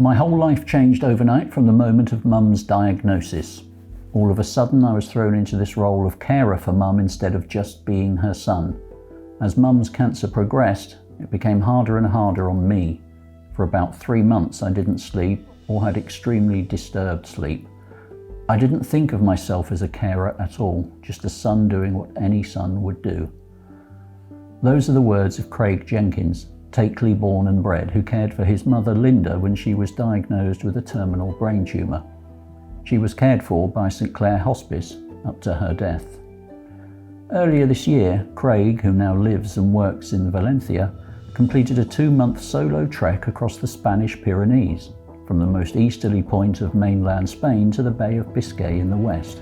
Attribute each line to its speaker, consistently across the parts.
Speaker 1: My whole life changed overnight from the moment of Mum's diagnosis. All of a sudden I was thrown into this role of carer for Mum instead of just being her son. As Mum's cancer progressed, it became harder and harder on me. For about 3 months I didn't sleep or had extremely disturbed sleep. I didn't think of myself as a carer at all, just a son doing what any son would do. Those are the words of Craig Jenkins, Takeley born and bred, who cared for his mother Linda when she was diagnosed with a terminal brain tumour. She was cared for by St Clair Hospice up to her death. Earlier this year, Craig, who now lives and works in Valencia, completed a 2-month solo trek across the Spanish Pyrenees, from the most easterly point of mainland Spain to the Bay of Biscay in the west,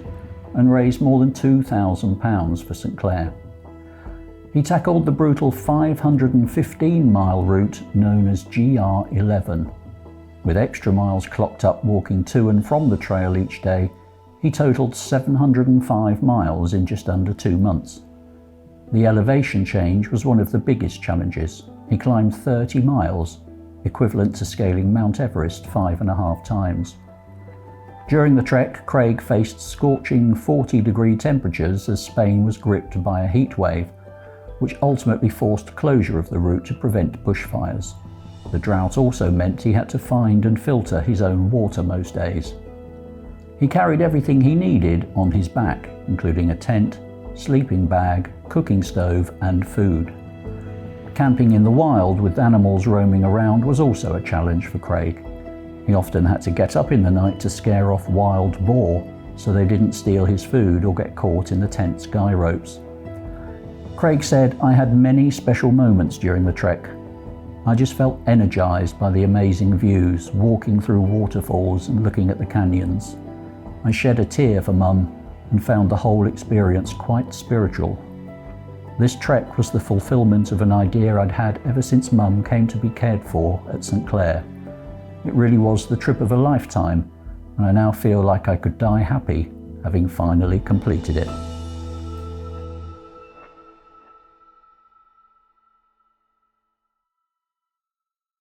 Speaker 1: and raised more than £2,000 for St Clair. He tackled the brutal 515-mile route known as GR11. With extra miles clocked up walking to and from the trail each day, he totaled 705 miles in just under 2 months. The elevation change was one of the biggest challenges. He climbed 30 miles, equivalent to scaling Mount Everest 5.5 times. During the trek, Craig faced scorching 40-degree temperatures as Spain was gripped by a heat wave, which ultimately forced closure of the route to prevent bushfires. The drought also meant he had to find and filter his own water most days. He carried everything he needed on his back, including a tent, sleeping bag, cooking stove, and food. Camping in the wild with animals roaming around was also a challenge for Craig. He often had to get up in the night to scare off wild boar so they didn't steal his food or get caught in the tent's guy ropes. Craig said, "I had many special moments during the trek. I just felt energized by the amazing views, walking through waterfalls and looking at the canyons. I shed a tear for Mum and found the whole experience quite spiritual. This trek was the fulfillment of an idea I'd had ever since Mum came to be cared for at St Clair. It really was the trip of a lifetime, and I now feel like I could die happy, having finally completed it."